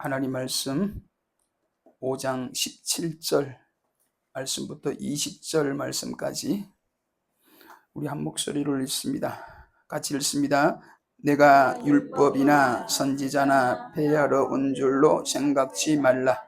하나님 말씀 5장 17절 말씀부터 20절 말씀까지 우리 한 목소리로 읽습니다. 같이 읽습니다. 내가 율법이나 선지자나 폐하러 온 줄로 생각지 말라.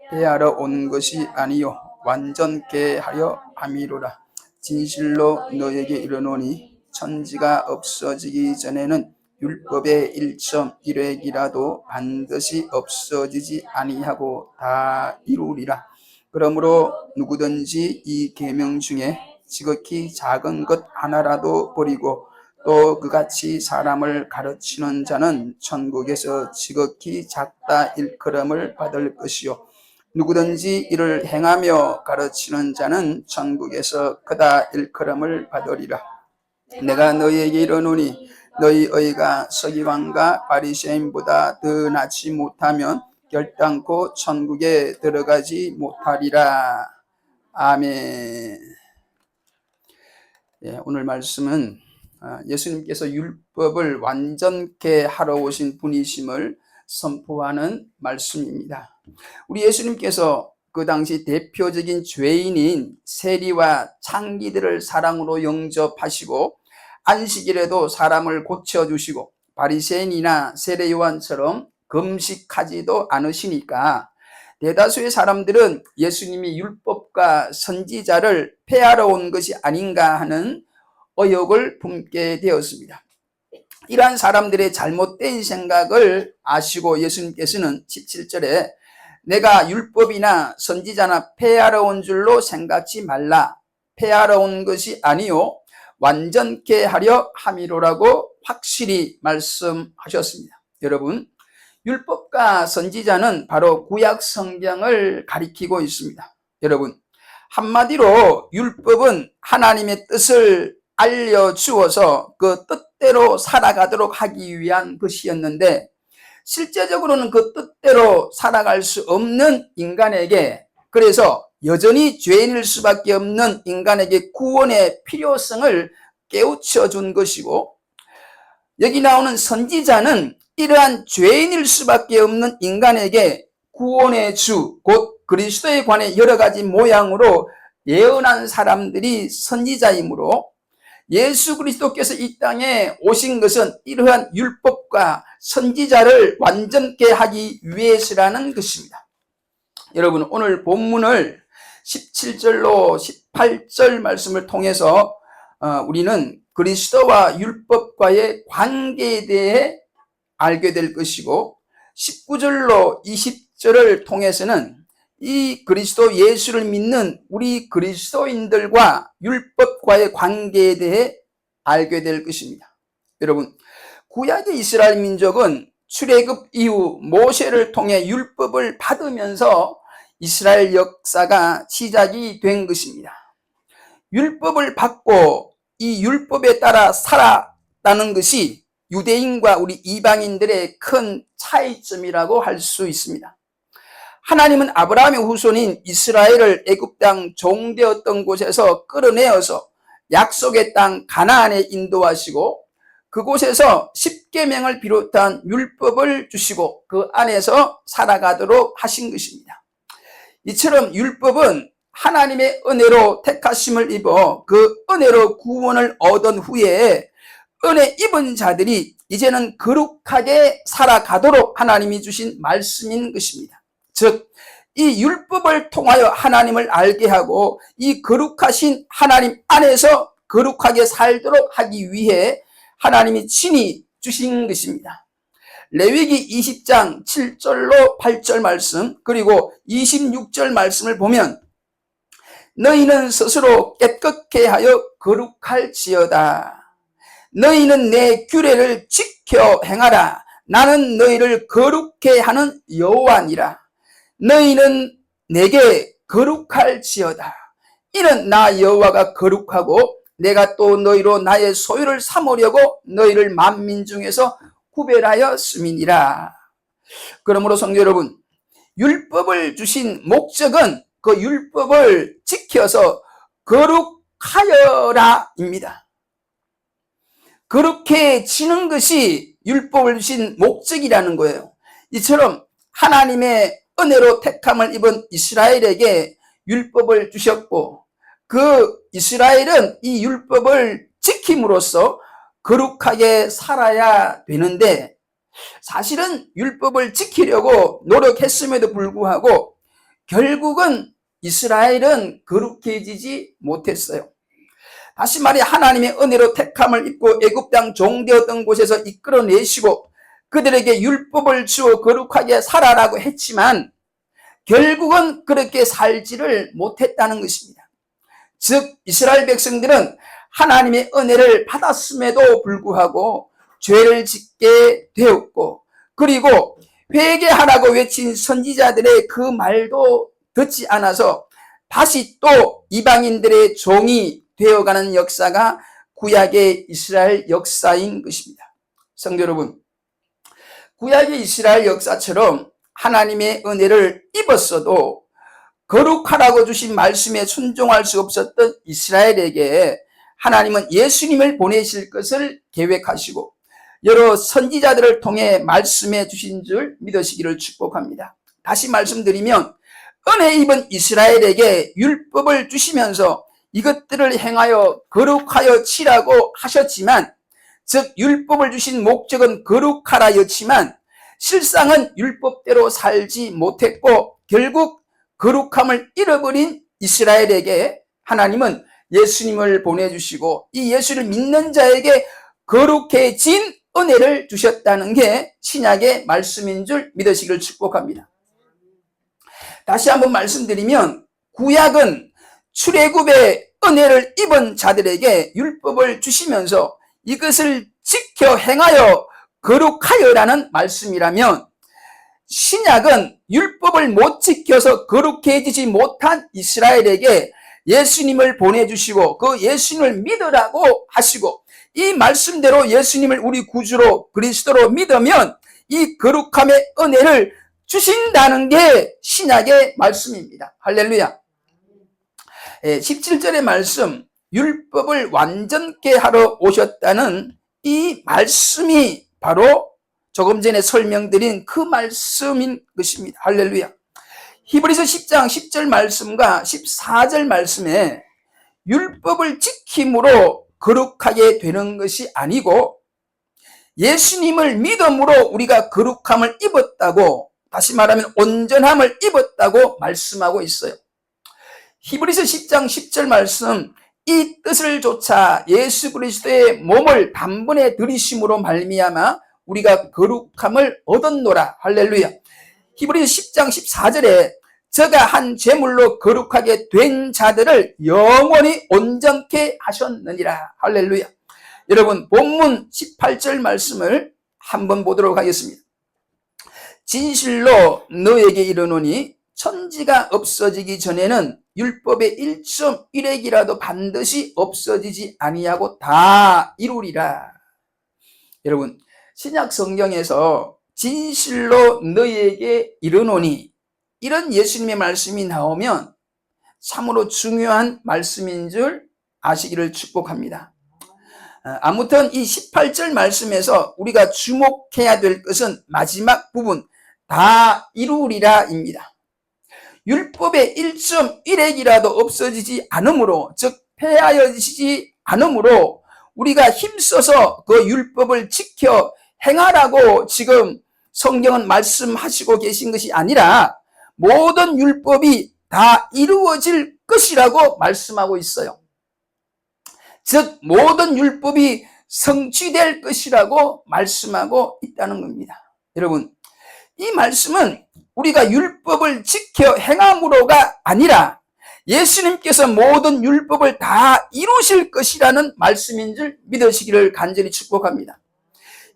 폐하러 온 것이 아니요 완전케 하려 함이로라. 진실로 너에게 이르노니 천지가 없어지기 전에는 율법의 1.1획이라도 반드시 없어지지 아니하고 다 이루리라. 그러므로 누구든지 이 계명 중에 지극히 작은 것 하나라도 버리고 또 그같이 사람을 가르치는 자는 천국에서 지극히 작다 일컬음을 받을 것이요 누구든지 이를 행하며 가르치는 자는 천국에서 크다 일컬음을 받으리라. 내가 너희에게 이르노니 너희 의가 서기관과 바리새인보다 더 낫지 못하면 결단코 천국에 들어가지 못하리라. 아멘. 오늘 말씀은 예수님께서 율법을 완전케 하러 오신 분이심을 선포하는 말씀입니다. 우리 예수님께서 그 당시 대표적인 죄인인 세리와 창기들을 사랑으로 영접하시고 안식일에도 사람을 고쳐주시고 바리새인이나 세례요한처럼 금식하지도 않으시니까 대다수의 사람들은 예수님이 율법과 선지자를 폐하러 온 것이 아닌가 하는 의욕을 품게 되었습니다. 이러한 사람들의 잘못된 생각을 아시고 예수님께서는 17절에 내가 율법이나 선지자나 폐하러 온 줄로 생각지 말라. 폐하러 온 것이 아니요 완전케 하려 함이로라고 확실히 말씀하셨습니다. 여러분, 율법과 선지자는 바로 구약 성경을 가리키고 있습니다. 여러분, 한마디로 율법은 하나님의 뜻을 알려주어서 그 뜻대로 살아가도록 하기 위한 것이었는데, 실제적으로는 그 뜻대로 살아갈 수 없는 인간에게, 그래서 여전히 죄인일 수밖에 없는 인간에게 구원의 필요성을 깨우쳐 준 것이고, 여기 나오는 선지자는 이러한 죄인일 수밖에 없는 인간에게 구원의 주, 곧 그리스도에 관해 여러 가지 모양으로 예언한 사람들이 선지자이므로 예수 그리스도께서 이 땅에 오신 것은 이러한 율법과 선지자를 완전케 하기 위해서라는 것입니다. 여러분, 오늘 본문을 17절로 18절 말씀을 통해서 우리는 그리스도와 율법과의 관계에 대해 알게 될 것이고, 19절로 20절을 통해서는 이 그리스도 예수를 믿는 우리 그리스도인들과 율법과의 관계에 대해 알게 될 것입니다. 여러분, 구약의 이스라엘 민족은 출애굽 이후 모세를 통해 율법을 받으면서 이스라엘 역사가 시작이 된 것입니다. 율법을 받고 이 율법에 따라 살았다는 것이 유대인과 우리 이방인들의 큰 차이점이라고 할 수 있습니다. 하나님은 아브라함의 후손인 이스라엘을 애굽 땅 종되었던 곳에서 끌어내어서 약속의 땅 가나안에 인도하시고, 그곳에서 십계명을 비롯한 율법을 주시고 그 안에서 살아가도록 하신 것입니다. 이처럼 율법은 하나님의 은혜로 택하심을 입어 그 은혜로 구원을 얻은 후에 은혜 입은 자들이 이제는 거룩하게 살아가도록 하나님이 주신 말씀인 것입니다. 즉, 이 율법을 통하여 하나님을 알게 하고 이 거룩하신 하나님 안에서 거룩하게 살도록 하기 위해 하나님이 친히 주신 것입니다. 레위기 20장 7절로 8절 말씀, 그리고 26절 말씀을 보면 너희는 스스로 깨끗게 하여 거룩할지어다. 너희는 내 규례를 지켜 행하라. 나는 너희를 거룩게 하는 여호와니라. 너희는 내게 거룩할지어다. 이는 나 여호와가 거룩하고 내가 또 너희로 나의 소유를 삼으려고 너희를 만민 중에서 구별하였음이니라. 그러므로 성도 여러분, 율법을 주신 목적은 그 율법을 지켜서 거룩하여라입니다. 거룩해지는 것이 율법을 주신 목적이라는 거예요. 이처럼 하나님의 은혜로 택함을 입은 이스라엘에게 율법을 주셨고, 그 이스라엘은 이 율법을 지킴으로써 거룩하게 살아야 되는데, 사실은 율법을 지키려고 노력했음에도 불구하고 결국은 이스라엘은 거룩해지지 못했어요. 다시 말해 하나님의 은혜로 택함을 입고 애굽 땅 종되었던 곳에서 이끌어내시고 그들에게 율법을 주어 거룩하게 살아라고 했지만 결국은 그렇게 살지를 못했다는 것입니다. 즉, 이스라엘 백성들은 하나님의 은혜를 받았음에도 불구하고 죄를 짓게 되었고, 그리고 회개하라고 외친 선지자들의 그 말도 듣지 않아서 다시 또 이방인들의 종이 되어가는 역사가 구약의 이스라엘 역사인 것입니다. 성도 여러분, 구약의 이스라엘 역사처럼 하나님의 은혜를 입었어도 거룩하라고 주신 말씀에 순종할 수 없었던 이스라엘에게 하나님은 예수님을 보내실 것을 계획하시고 여러 선지자들을 통해 말씀해 주신 줄 믿으시기를 축복합니다. 다시 말씀드리면 은혜 입은 이스라엘에게 율법을 주시면서 이것들을 행하여 거룩하여 치라고 하셨지만, 즉 율법을 주신 목적은 거룩하라였지만 실상은 율법대로 살지 못했고 결국 거룩함을 잃어버린 이스라엘에게 하나님은 예수님을 보내주시고 이 예수를 믿는 자에게 거룩해진 은혜를 주셨다는 게 신약의 말씀인 줄 믿으시기를 축복합니다. 다시 한번 말씀드리면 구약은 출애굽의 은혜를 입은 자들에게 율법을 주시면서 이것을 지켜 행하여 거룩하여라는 말씀이라면, 신약은 율법을 못 지켜서 거룩해지지 못한 이스라엘에게 예수님을 보내주시고 그 예수님을 믿으라고 하시고, 이 말씀대로 예수님을 우리 구주로 그리스도로 믿으면 이 거룩함의 은혜를 주신다는 게 신약의 말씀입니다. 할렐루야. 17절의 말씀, 율법을 완전케 하러 오셨다는 이 말씀이 바로 조금 전에 설명드린 그 말씀인 것입니다. 할렐루야. 히브리서 10장 10절 말씀과 14절 말씀에 율법을 지킴으로 거룩하게 되는 것이 아니고 예수님을 믿음으로 우리가 거룩함을 입었다고, 다시 말하면 온전함을 입었다고 말씀하고 있어요. 히브리서 10장 10절 말씀, 이 뜻을 조차 예수 그리스도의 몸을 단번에 들이심으로 말미암아 우리가 거룩함을 얻었노라. 할렐루야. 히브리서 10장 14절에 저가 한 제물로 거룩하게 된 자들을 영원히 온전케 하셨느니라. 할렐루야. 여러분, 본문 18절 말씀을 한번 보도록 하겠습니다. 진실로 너에게 이르노니 천지가 없어지기 전에는 율법의 1.1핵이라도 반드시 없어지지 아니하고 다 이루리라. 여러분, 신약 성경에서 진실로 너희에게 이르노니, 이런 예수님의 말씀이 나오면 참으로 중요한 말씀인 줄 아시기를 축복합니다. 아무튼 이 18절 말씀에서 우리가 주목해야 될 것은 마지막 부분, 다 이루리라입니다. 율법의 1.1핵이라도 없어지지 않으므로, 즉 폐하여지지 않으므로 우리가 힘써서 그 율법을 지켜 행하라고 지금 성경은 말씀하시고 계신 것이 아니라 모든 율법이 다 이루어질 것이라고 말씀하고 있어요. 즉 모든 율법이 성취될 것이라고 말씀하고 있다는 겁니다. 여러분, 이 말씀은 우리가 율법을 지켜 행함으로가 아니라 예수님께서 모든 율법을 다 이루실 것이라는 말씀인 줄 믿으시기를 간절히 축복합니다.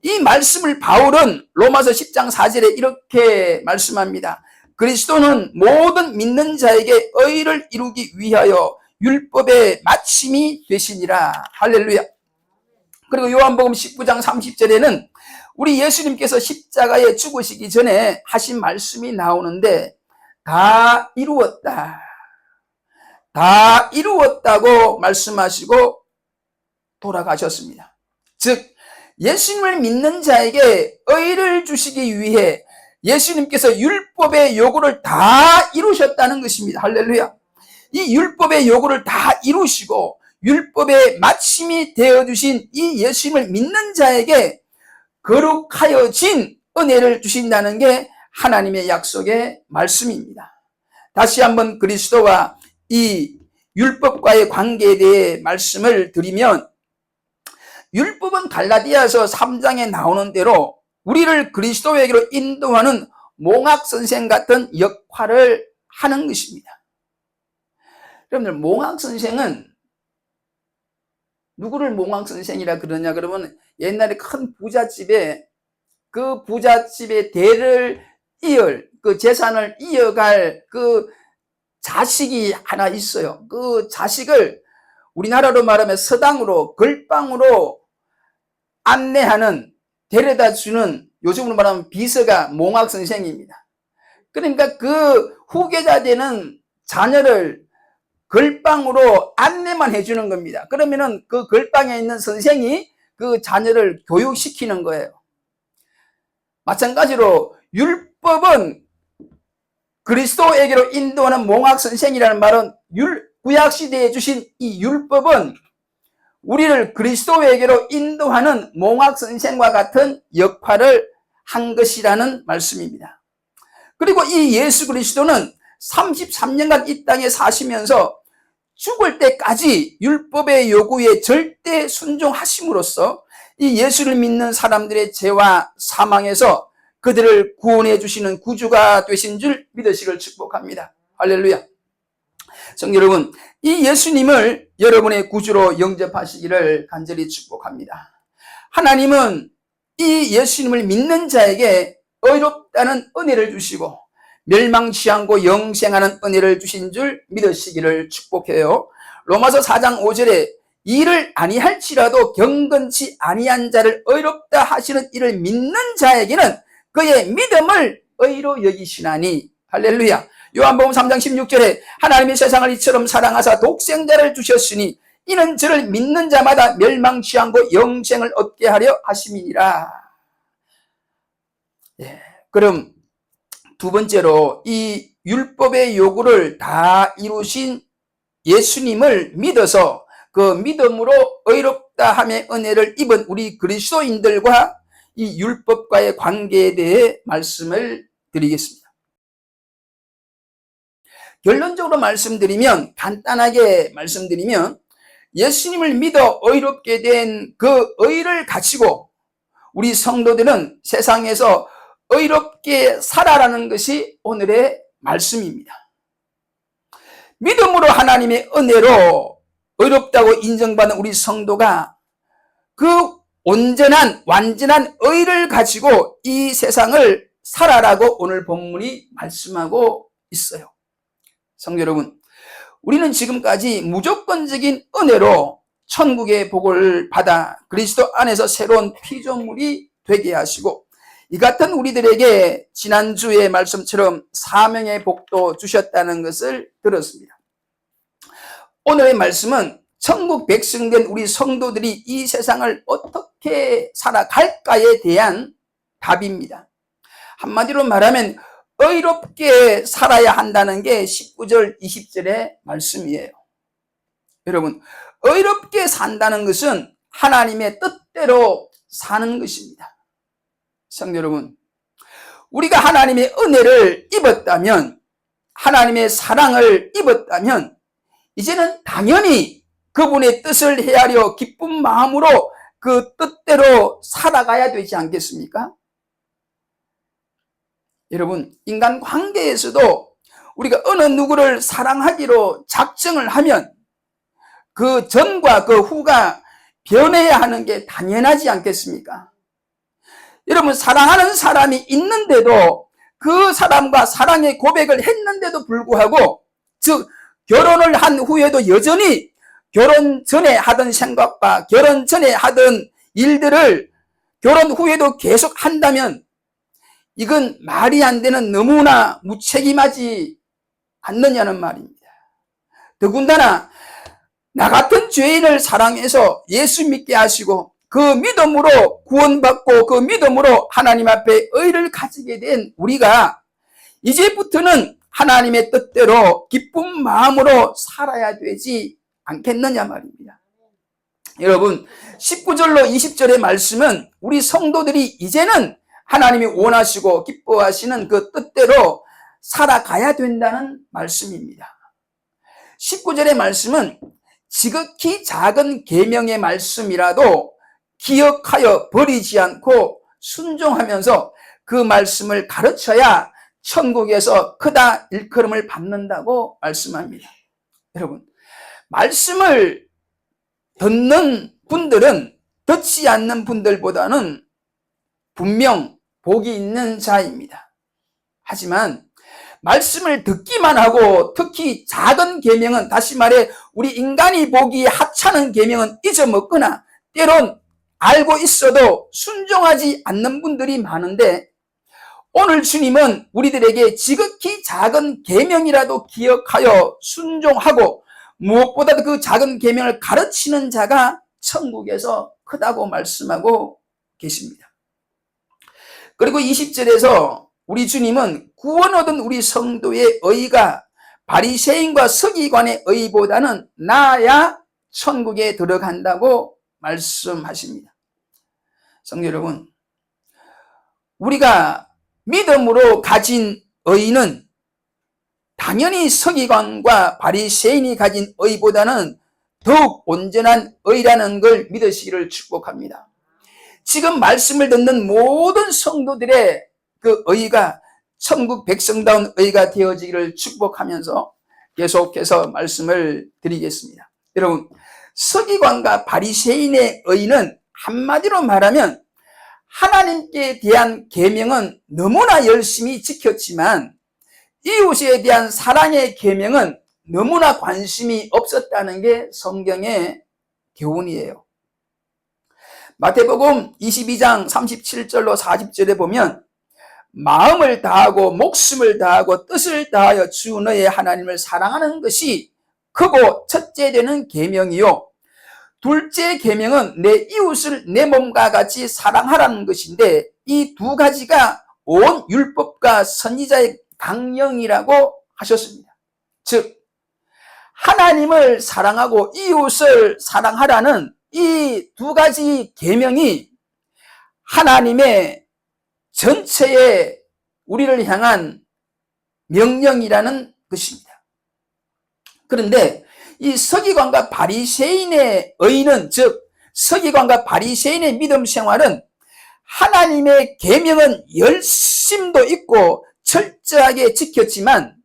이 말씀을 바울은 로마서 10장 4절에 이렇게 말씀합니다. 그리스도는 모든 믿는 자에게 의를 이루기 위하여 율법의 마침이 되시니라. 할렐루야. 그리고 요한복음 19장 30절에는 우리 예수님께서 십자가에 죽으시기 전에 하신 말씀이 나오는데, 다 이루었다, 다 이루었다고 말씀하시고 돌아가셨습니다. 즉 예수님을 믿는 자에게 의를 주시기 위해 예수님께서 율법의 요구를 다 이루셨다는 것입니다. 할렐루야. 이 율법의 요구를 다 이루시고 율법의 마침이 되어주신 이 예수님을 믿는 자에게 거룩하여진 은혜를 주신다는 게 하나님의 약속의 말씀입니다. 다시 한번 그리스도와 이 율법과의 관계에 대해 말씀을 드리면, 율법은 갈라디아서 3장에 나오는 대로 우리를 그리스도에게로 인도하는 몽학선생 같은 역할을 하는 것입니다. 여러분들, 몽학선생은 누구를 몽학선생이라 그러냐 그러면, 옛날에 큰 부잣집에 그 부잣집의 대를 이을, 그 재산을 이어갈 그 자식이 하나 있어요. 그 자식을 우리나라로 말하면 서당으로, 걸방으로 안내하는, 데려다 주는, 요즘으로 말하면 비서가 몽학선생입니다. 그러니까 그 후계자 되는 자녀를 걸방으로 안내만 해주는 겁니다. 그러면은 그 걸방에 있는 선생이 그 자녀를 교육시키는 거예요. 마찬가지로 율법은 그리스도에게로 인도하는 몽학선생이라는 말은, 구약시대에 주신 이 율법은 우리를 그리스도에게로 인도하는 몽학선생과 같은 역할을 한 것이라는 말씀입니다. 그리고 이 예수 그리스도는 33년간 이 땅에 사시면서 죽을 때까지 율법의 요구에 절대 순종하심으로써 이 예수를 믿는 사람들의 죄와 사망에서 그들을 구원해 주시는 구주가 되신 줄 믿으시길 축복합니다. 할렐루야. 성도 여러분, 이 예수님을 여러분의 구주로 영접하시기를 간절히 축복합니다. 하나님은 이 예수님을 믿는 자에게 의롭다는 은혜를 주시고 멸망치 않고 영생하는 은혜를 주신 줄 믿으시기를 축복해요. 로마서 4장 5절에 이를 아니할지라도 경건치 아니한 자를 의롭다 하시는 이를 믿는 자에게는 그의 믿음을 의로 여기시나니. 할렐루야. 요한복음 3장 16절에 하나님이 세상을 이처럼 사랑하사 독생자를 주셨으니 이는 저를 믿는 자마다 멸망치 않고 영생을 얻게 하려 하심이니라. 예, 그럼 두 번째로 이 율법의 요구를 다 이루신 예수님을 믿어서 그 믿음으로 의롭다 함의 은혜를 입은 우리 그리스도인들과 이 율법과의 관계에 대해 말씀을 드리겠습니다. 결론적으로 말씀드리면, 간단하게 말씀드리면, 예수님을 믿어 의롭게 된 그 의를 가지고 우리 성도들은 세상에서 의롭게 살아라는 것이 오늘의 말씀입니다. 믿음으로 하나님의 은혜로 의롭다고 인정받는 우리 성도가 그 온전한 완전한 의를 가지고 이 세상을 살아라고 오늘 본문이 말씀하고 있어요. 성도 여러분, 우리는 지금까지 무조건적인 은혜로 천국의 복을 받아 그리스도 안에서 새로운 피조물이 되게 하시고 이 같은 우리들에게 지난주의 말씀처럼 사명의 복도 주셨다는 것을 들었습니다. 오늘의 말씀은 천국 백성된 우리 성도들이 이 세상을 어떻게 살아갈까에 대한 답입니다. 한마디로 말하면 의롭게 살아야 한다는 게 19절, 20절의 말씀이에요. 여러분, 의롭게 산다는 것은 하나님의 뜻대로 사는 것입니다. 성도 여러분, 우리가 하나님의 은혜를 입었다면, 하나님의 사랑을 입었다면 이제는 당연히 그분의 뜻을 헤아려 기쁜 마음으로 그 뜻대로 살아가야 되지 않겠습니까? 여러분, 인간 관계에서도 우리가 어느 누구를 사랑하기로 작정을 하면 그 전과 그 후가 변해야 하는 게 당연하지 않겠습니까? 여러분, 사랑하는 사람이 있는데도 그 사람과 사랑의 고백을 했는데도 불구하고, 즉 결혼을 한 후에도 여전히 결혼 전에 하던 생각과 결혼 전에 하던 일들을 결혼 후에도 계속 한다면 이건 말이 안 되는 너무나 무책임하지 않느냐는 말입니다. 더군다나 나 같은 죄인을 사랑해서 예수 믿게 하시고 그 믿음으로 구원받고 그 믿음으로 하나님 앞에 의를 가지게 된 우리가 이제부터는 하나님의 뜻대로 기쁜 마음으로 살아야 되지 않겠느냐 말입니다. 여러분, 19절로 20절의 말씀은 우리 성도들이 이제는 하나님이 원하시고 기뻐하시는 그 뜻대로 살아가야 된다는 말씀입니다. 19절의 말씀은 지극히 작은 계명의 말씀이라도 기억하여 버리지 않고 순종하면서 그 말씀을 가르쳐야 천국에서 크다 일컬음을 받는다고 말씀합니다. 여러분, 말씀을 듣는 분들은 듣지 않는 분들보다는 분명 복이 있는 자입니다. 하지만 말씀을 듣기만 하고 특히 작은 계명은, 다시 말해 우리 인간이 보기에 하찮은 계명은 잊어먹거나 때론 알고 있어도 순종하지 않는 분들이 많은데, 오늘 주님은 우리들에게 지극히 작은 계명이라도 기억하여 순종하고 무엇보다도 그 작은 계명을 가르치는 자가 천국에서 크다고 말씀하고 계십니다. 그리고 20절에서 우리 주님은 구원 얻은 우리 성도의 의가 바리새인과 서기관의 의보다는 나아야 천국에 들어간다고 말씀하십니다. 성도 여러분, 우리가 믿음으로 가진 의는 당연히 서기관과 바리새인이 가진 의보다는 더욱 온전한 의라는 걸 믿으시기를 축복합니다. 지금 말씀을 듣는 모든 성도들의 그 의가 천국 백성다운 의가 되어지기를 축복하면서 계속해서 말씀을 드리겠습니다. 여러분, 서기관과 바리새인의 의는 한마디로 말하면 하나님께 대한 계명은 너무나 열심히 지켰지만 이웃에 대한 사랑의 계명은 너무나 관심이 없었다는 게 성경의 교훈이에요. 마태복음 22장 37절로 40절에 보면 마음을 다하고 목숨을 다하고 뜻을 다하여 주 너의 하나님을 사랑하는 것이 크고 첫째 되는 계명이요, 둘째 계명은 내 이웃을 내 몸과 같이 사랑하라는 것인데 이 두 가지가 온 율법과 선지자의 강령이라고 하셨습니다. 즉 하나님을 사랑하고 이웃을 사랑하라는 이 두 가지 계명이 하나님의 전체의 우리를 향한 명령이라는 것입니다. 그런데 이 서기관과 바리새인의 의는, 즉 서기관과 바리새인의 믿음 생활은 하나님의 계명은 열심도 있고 철저하게 지켰지만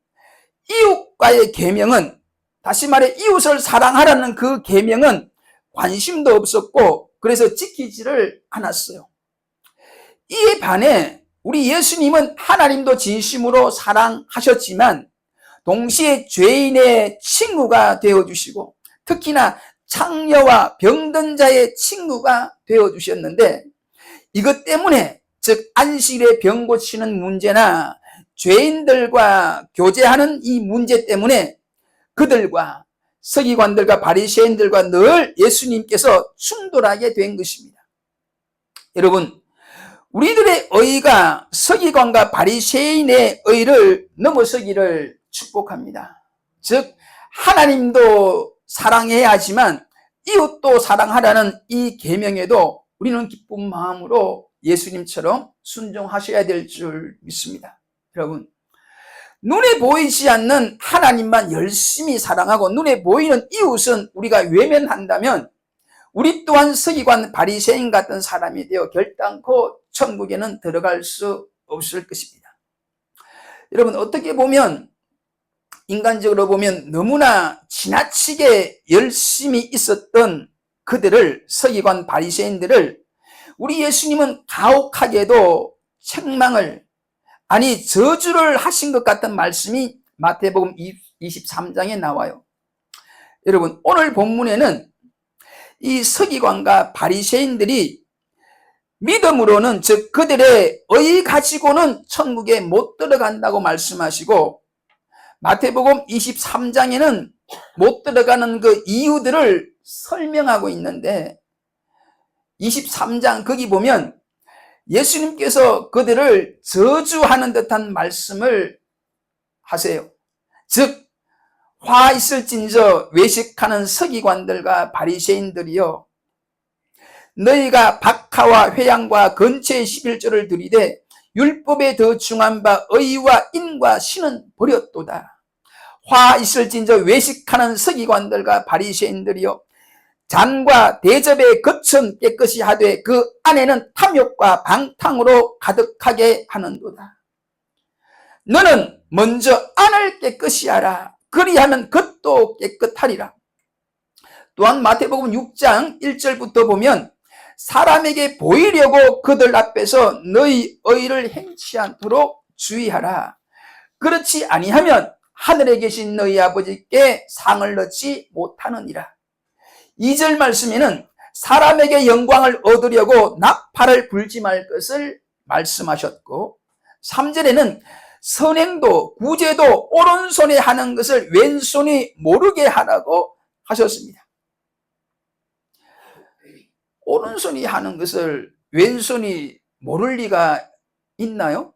이웃과의 계명은, 다시 말해 이웃을 사랑하라는 그 계명은 관심도 없었고 그래서 지키지를 않았어요. 이에 반해 우리 예수님은 하나님도 진심으로 사랑하셨지만 동시에 죄인의 친구가 되어주시고 특히나 창녀와 병든 자의 친구가 되어주셨는데, 이것 때문에 즉 안식일에 병 고치는 문제나 죄인들과 교제하는 이 문제 때문에 그들과 서기관들과 바리새인들과 늘 예수님께서 충돌하게 된 것입니다. 여러분, 우리들의 의가 서기관과 바리새인의 의를 넘어서기를 축복합니다. 즉 하나님도 사랑해야 하지만 이웃도 사랑하라는 이 계명에도 우리는 기쁜 마음으로 예수님처럼 순종하셔야 될 줄 믿습니다. 여러분, 눈에 보이지 않는 하나님만 열심히 사랑하고 눈에 보이는 이웃은 우리가 외면한다면 우리 또한 서기관 바리새인 같은 사람이 되어 결단코 천국에는 들어갈 수 없을 것입니다. 여러분, 어떻게 보면 인간적으로 보면 너무나 지나치게 열심히 있었던 그들을, 서기관 바리새인들을 우리 예수님은 가혹하게도 책망을, 아니 저주를 하신 것 같은 말씀이 마태복음 23장에 나와요. 여러분, 오늘 본문에는 이 서기관과 바리새인들이 믿음으로는, 즉 그들의 의 가지고는 천국에 못 들어간다고 말씀하시고 마태복음 23장에는 못 들어가는 그 이유들을 설명하고 있는데 23장 거기 보면 예수님께서 그들을 저주하는 듯한 말씀을 하세요. 즉 화 있을진저 외식하는 서기관들과 바리새인들이여, 너희가 박하와 회양과 근처의 11조를 드리되 율법에 더 중한 바 의와 인과 신은 버렸도다. 화 있을진저 외식하는 서기관들과 바리새인들이여, 잔과 대접의 겉은 깨끗이 하되 그 안에는 탐욕과 방탕으로 가득하게 하는도다. 너는 먼저 안을 깨끗이 하라. 그리하면 겉도 깨끗하리라. 또한 마태복음 6장 1절부터 보면 사람에게 보이려고 그들 앞에서 너희 의를 행치 않도록 주의하라. 그렇지 아니하면 하늘에 계신 너희 아버지께 상을 넣지 못하느니라. 2절 말씀에는 사람에게 영광을 얻으려고 나팔을 불지 말 것을 말씀하셨고 3절에는 선행도 구제도 오른손에 하는 것을 왼손이 모르게 하라고 하셨습니다. 오른손이 하는 것을 왼손이 모를 리가 있나요?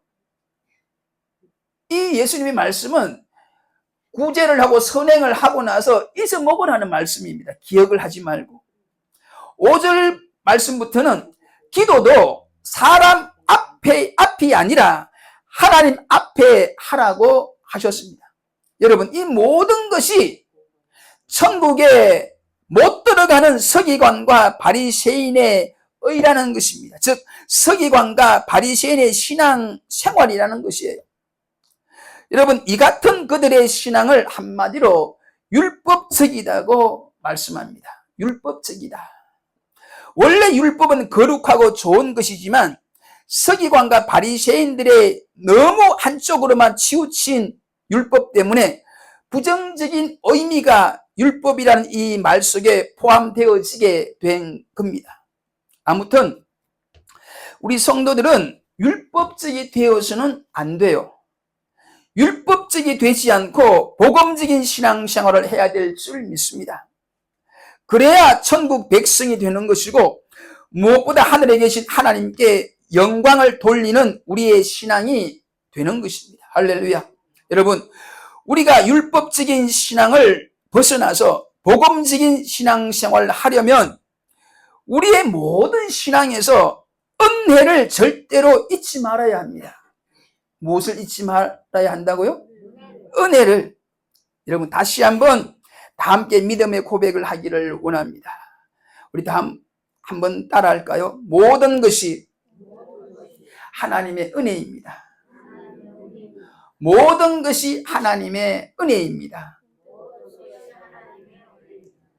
이 예수님의 말씀은 구제를 하고 선행을 하고 나서 잊어먹으라는 말씀입니다. 기억을 하지 말고. 5절 말씀부터는 기도도 사람 앞이 아니라 하나님 앞에 하라고 하셨습니다. 여러분, 이 모든 것이 천국에 못 들어가는 서기관과 바리새인의 의라는 것입니다. 즉 서기관과 바리새인의 신앙 생활이라는 것이에요. 여러분, 이 같은 그들의 신앙을 한마디로 율법적이라고 말씀합니다. 율법적이다. 원래 율법은 거룩하고 좋은 것이지만 서기관과 바리새인들의 너무 한쪽으로만 치우친 율법 때문에 부정적인 의미가 율법이라는 이 말 속에 포함되어지게 된 겁니다. 아무튼 우리 성도들은 율법적이 되어서는 안 돼요. 율법적이 되지 않고 복음적인 신앙생활을 해야 될 줄 믿습니다. 그래야 천국 백성이 되는 것이고 무엇보다 하늘에 계신 하나님께 영광을 돌리는 우리의 신앙이 되는 것입니다. 할렐루야. 여러분, 우리가 율법적인 신앙을 벗어나서 복음적인 신앙생활을 하려면 우리의 모든 신앙에서 은혜를 절대로 잊지 말아야 합니다. 무엇을 잊지 말아야 한다고요? 은혜를. 여러분, 다시 한번 다 함께 믿음의 고백을 하기를 원합니다. 우리 다 한번 따라 할까요? 모든 것이 하나님의 은혜입니다. 모든 것이 하나님의 은혜입니다.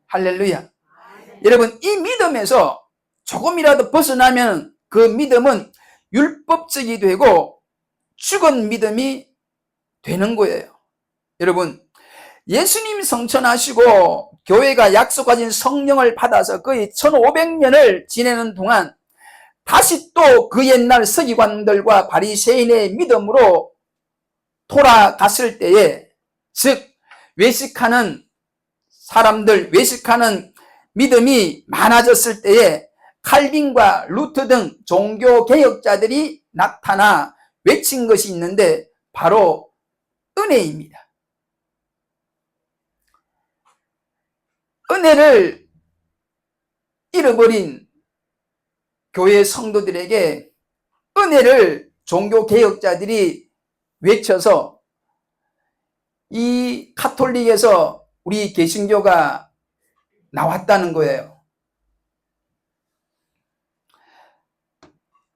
할렐루야. 여러분, 이 믿음에서 조금이라도 벗어나면 그 믿음은 율법적이 되고 죽은 믿음이 되는 거예요. 여러분, 예수님 성천하시고 교회가 약속하신 성령을 받아서 거의 1500년을 지내는 동안 다시 또 그 옛날 서기관들과 바리새인의 믿음으로 돌아갔을 때에, 즉 외식하는 사람들, 외식하는 믿음이 많아졌을 때에 칼빈과 루터 등 종교개혁자들이 나타나 외친 것이 있는데 바로 은혜입니다. 은혜를 잃어버린 교회 성도들에게 은혜를 종교개혁자들이 외쳐서 이 카톨릭에서 우리 개신교가 나왔다는 거예요.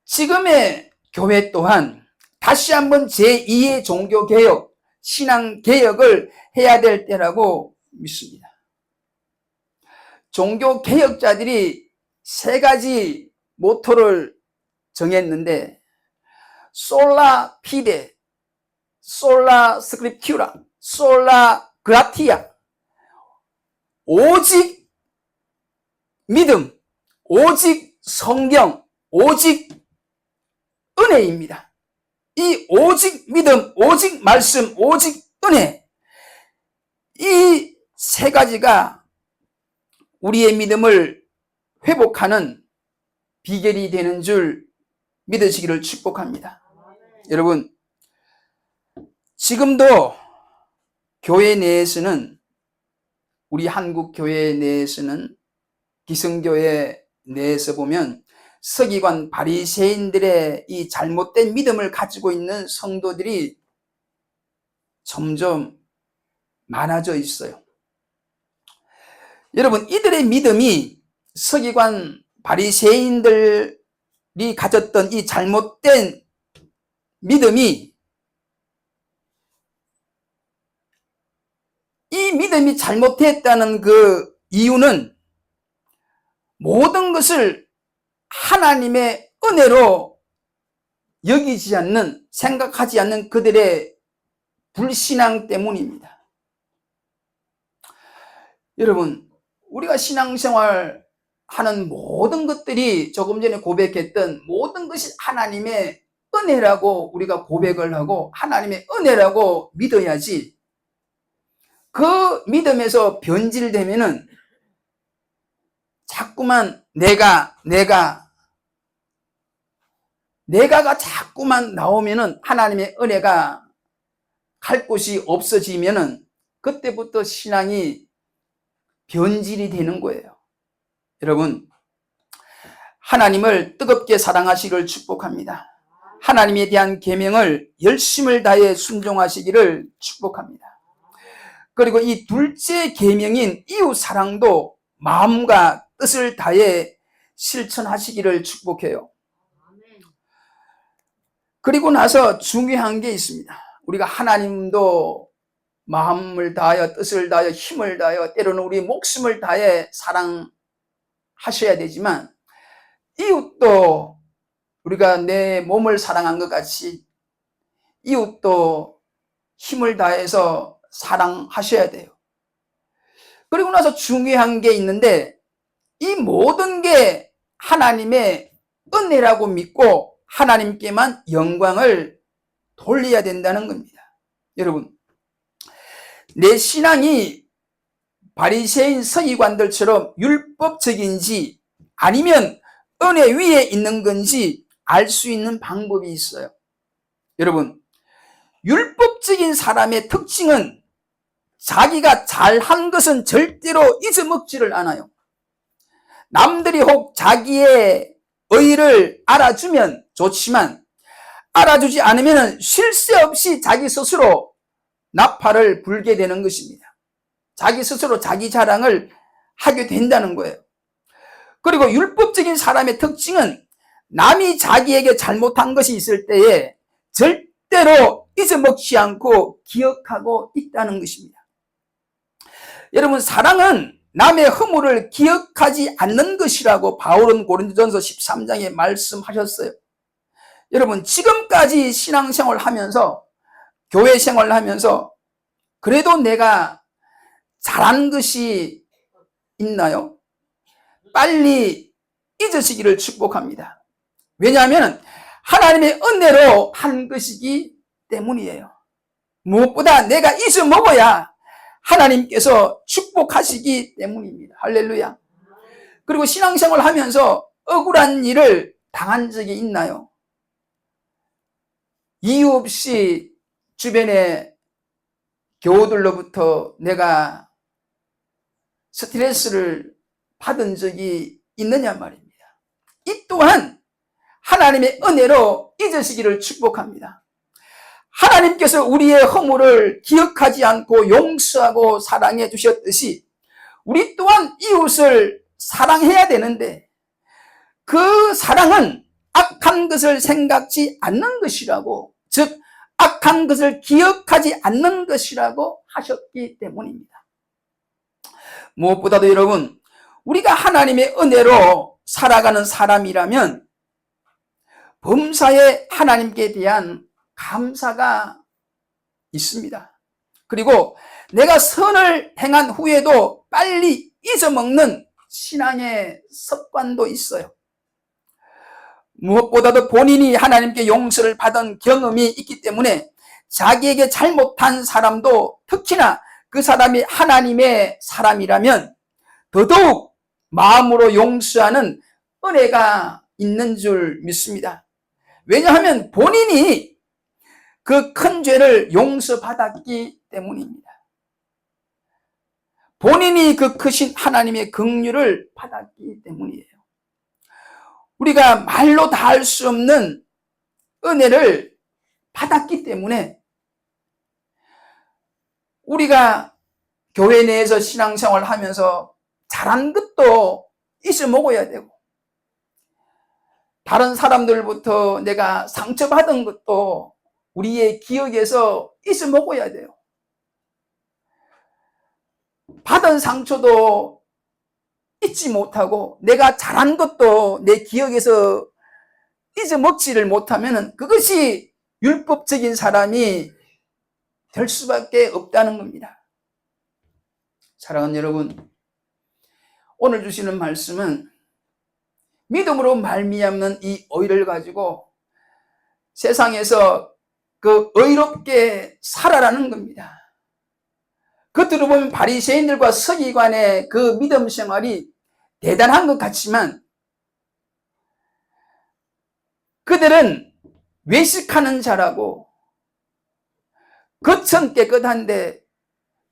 지금의 교회 또한 다시 한번 제2의 종교개혁, 신앙개혁을 해야 될 때라고 믿습니다. 종교개혁자들이 세 가지 모토를 정했는데 솔라 피데, 솔라 스크립튜라, 솔라 그라티아, 오직 믿음, 오직 성경, 오직 은혜입니다. 이 오직 믿음, 오직 말씀, 오직 은혜, 이 세 가지가 우리의 믿음을 회복하는 비결이 되는 줄 믿으시기를 축복합니다. 여러분, 지금도 교회 내에서는, 우리 한국 교회 내에서는, 기성교회 내에서 보면 서기관 바리새인들의 이 잘못된 믿음을 가지고 있는 성도들이 점점 많아져 있어요. 여러분, 이들의 믿음이 서기관 바리새인들이 가졌던 이 잘못된 믿음이, 이 믿음이 잘못됐다는 그 이유는 모든 것을 하나님의 은혜로 여기지 않는, 생각하지 않는 그들의 불신앙 때문입니다. 여러분, 우리가 신앙생활 하는 모든 것들이 조금 전에 고백했던 모든 것이 하나님의 은혜라고 우리가 고백을 하고 하나님의 은혜라고 믿어야지, 그 믿음에서 변질되면은 자꾸만 내가가 자꾸만 나오면은 하나님의 은혜가 갈 곳이 없어지면은 그때부터 신앙이 변질이 되는 거예요. 여러분, 하나님을 뜨겁게 사랑하시기를 축복합니다. 하나님에 대한 계명을 열심을 다해 순종하시기를 축복합니다. 그리고 이 둘째 계명인 이웃 사랑도 마음과 뜻을 다해 실천하시기를 축복해요. 그리고 나서 중요한 게 있습니다. 우리가 하나님도 마음을 다하여 뜻을 다하여 힘을 다하여 때로는 우리 목숨을 다해 사랑하셔야 되지만 이웃도 우리가 내 몸을 사랑한 것 같이 이웃도 힘을 다해서 사랑하셔야 돼요. 그리고 나서 중요한 게 있는데 이 모든 게 하나님의 은혜라고 믿고 하나님께만 영광을 돌려야 된다는 겁니다. 여러분, 내 신앙이 바리새인 서기관들처럼 율법적인지 아니면 은혜 위에 있는 건지 알 수 있는 방법이 있어요. 여러분, 율법적인 사람의 특징은 자기가 잘한 것은 절대로 잊어먹지를 않아요. 남들이 혹 자기의 의의를 알아주면 좋지만 알아주지 않으면 쉴 새 없이 자기 스스로 나팔을 불게 되는 것입니다. 자기 스스로 자기 자랑을 하게 된다는 거예요. 그리고 율법적인 사람의 특징은 남이 자기에게 잘못한 것이 있을 때에 절대로 잊어먹지 않고 기억하고 있다는 것입니다. 여러분, 사랑은 남의 허물을 기억하지 않는 것이라고 바울은 고린도전서 13장에 말씀하셨어요. 여러분, 지금까지 신앙생활 하면서 교회 생활을 하면서 그래도 내가 잘한 것이 있나요? 빨리 잊으시기를 축복합니다. 왜냐하면 하나님의 은혜로 한 것이기 때문이에요. 무엇보다 내가 잊어먹어야 하나님께서 축복하시기 때문입니다. 할렐루야. 그리고 신앙생활 하면서 억울한 일을 당한 적이 있나요? 이유 없이 주변의 교우들로부터 내가 스트레스를 받은 적이 있느냐 말입니다. 이 또한 하나님의 은혜로 잊으시기를 축복합니다. 하나님께서 우리의 허물을 기억하지 않고 용서하고 사랑해 주셨듯이 우리 또한 이웃을 사랑해야 되는데 그 사랑은 악한 것을 생각지 않는 것이라고, 즉 악한 것을 기억하지 않는 것이라고 하셨기 때문입니다. 무엇보다도 여러분, 우리가 하나님의 은혜로 살아가는 사람이라면 범사에 하나님께 대한 감사가 있습니다. 그리고 내가 선을 행한 후에도 빨리 잊어먹는 신앙의 습관도 있어요. 무엇보다도 본인이 하나님께 용서를 받은 경험이 있기 때문에 자기에게 잘못한 사람도 특히나 그 사람이 하나님의 사람이라면 더더욱 마음으로 용서하는 은혜가 있는 줄 믿습니다. 왜냐하면 본인이 그 큰 죄를 용서받았기 때문입니다. 본인이 그 크신 하나님의 긍휼을 받았기 때문이에요. 우리가 말로 다 할 수 없는 은혜를 받았기 때문에 우리가 교회 내에서 신앙생활을 하면서 잘한 것도 잊어먹어야 되고 다른 사람들부터 내가 상처받은 것도 우리의 기억에서 잊어먹어야 돼요. 받은 상처도 잊지 못하고 내가 잘한 것도 내 기억에서 잊어먹지를 못하면 그것이 율법적인 사람이 될 수밖에 없다는 겁니다. 사랑하는 여러분, 오늘 주시는 말씀은 믿음으로 말미암는 이 의를 가지고 세상에서 그 의롭게 살아라는 겁니다. 겉으로 보면 바리새인들과 서기관의 그 믿음 생활이 대단한 것 같지만 그들은 외식하는 자라고 겉은 깨끗한데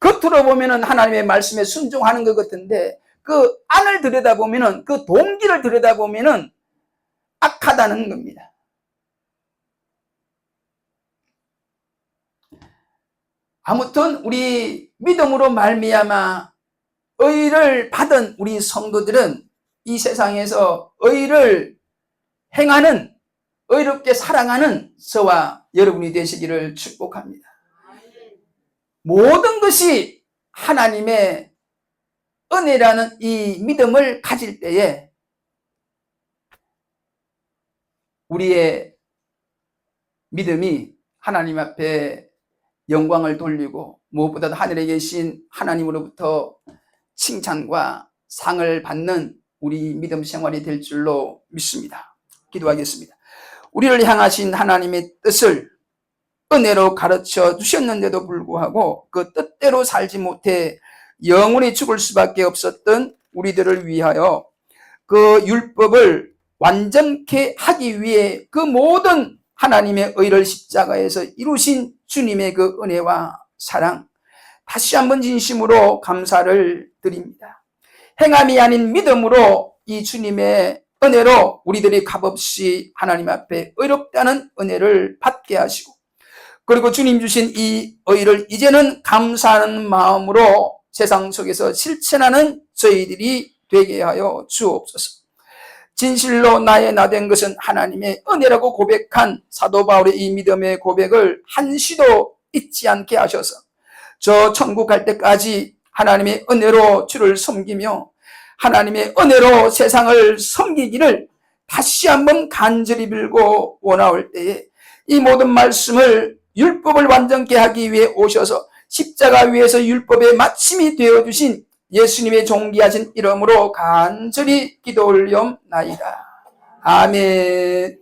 겉으로 보면 하나님의 말씀에 순종하는 것 같은데 그 안을 들여다보면 그 동기를 들여다보면 악하다는 겁니다. 아무튼 우리 믿음으로 말미암아 의를 받은 우리 성도들은 이 세상에서 의를 행하는, 의롭게 사랑하는 저와 여러분이 되시기를 축복합니다. 모든 것이 하나님의 은혜라는 이 믿음을 가질 때에 우리의 믿음이 하나님 앞에 영광을 돌리고 무엇보다도 하늘에 계신 하나님으로부터 칭찬과 상을 받는 우리 믿음 생활이 될 줄로 믿습니다. 기도하겠습니다. 우리를 향하신 하나님의 뜻을 은혜로 가르쳐 주셨는데도 불구하고 그 뜻대로 살지 못해 영원히 죽을 수밖에 없었던 우리들을 위하여 그 율법을 완전케 하기 위해 그 모든 하나님의 의를 십자가에서 이루신 주님의 그 은혜와 사랑, 다시 한번 진심으로 감사를 드립니다. 행함이 아닌 믿음으로 이 주님의 은혜로 우리들이 값없이 하나님 앞에 의롭다는 은혜를 받게 하시고, 그리고 주님 주신 이 의를 이제는 감사하는 마음으로 세상 속에서 실천하는 저희들이 되게 하여 주옵소서. 진실로 나의 나 된 것은 하나님의 은혜라고 고백한 사도 바울의 이 믿음의 고백을 한시도 잊지 않게 하셔서 저 천국 갈 때까지 하나님의 은혜로 주를 섬기며 하나님의 은혜로 세상을 섬기기를 다시 한번 간절히 빌고 원하올 때에 이 모든 말씀을 율법을 완전케 하기 위해 오셔서 십자가 위에서 율법의 마침이 되어주신 예수님의 존귀하신 이름으로 간절히 기도 올리옵나이다. 아멘.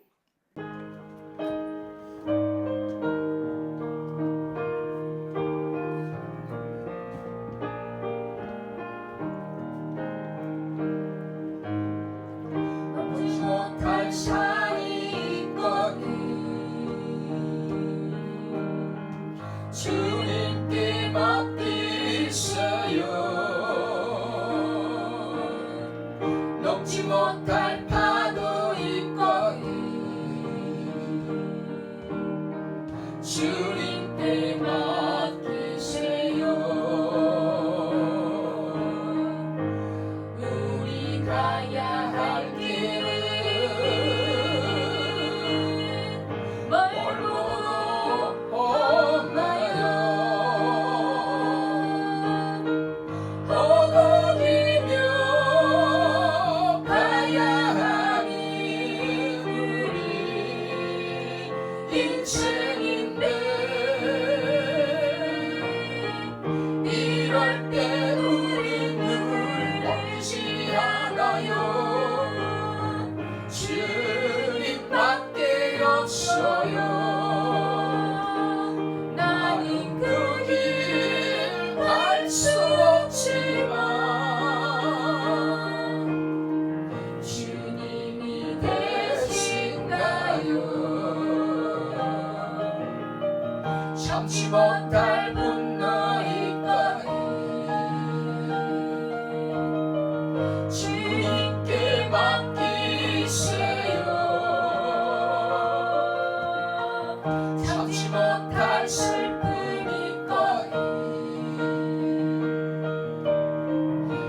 주님께 맡기세요. 넘지 못할 파도 있거니 주님께 맡기세요. 우리 가야 할 길은 멀고 험하여 허덕이며 가야 하니 우리 인생인데 이럴 때 우리 눈물지 않아요. 주님밖에 없어요. 나는 그 길 갈 수 없지만 주님이 되신가요? 참지 못할 분노일까요? 주님께 맡기세요. 참지 못할 슬픔일까요?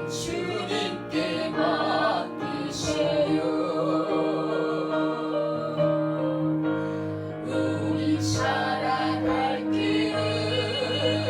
주님께 맡기세요. 우리 살아갈 길은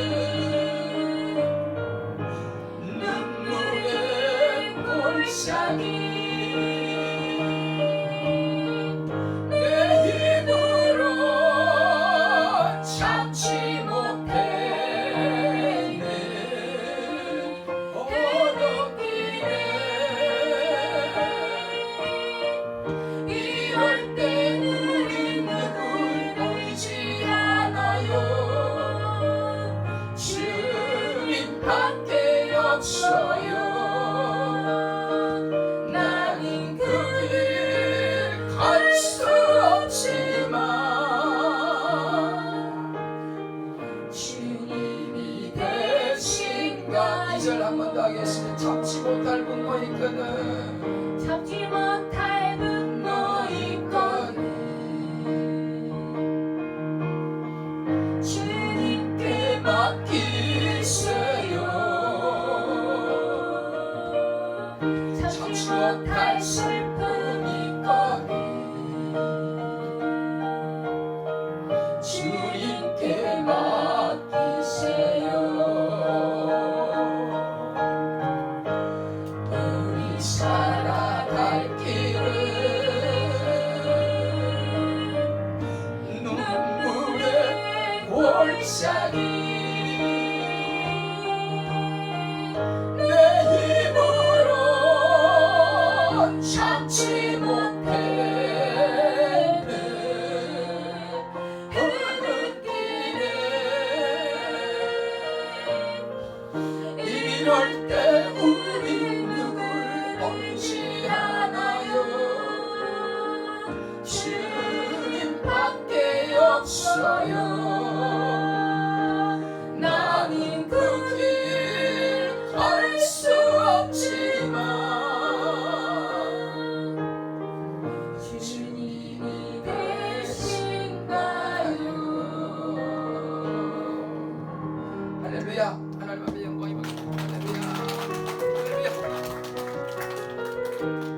시작이 내 힘으로 참지 못해는 흐느끼네 이럴 때 우리 누굴 의지하나요 주님밖에 없어요 나는 그 길 알 수 없지만 주님이 계신가요 할렐루야. 하나님 앞에 영광이 받습니다. 할렐루야. 할렐루야.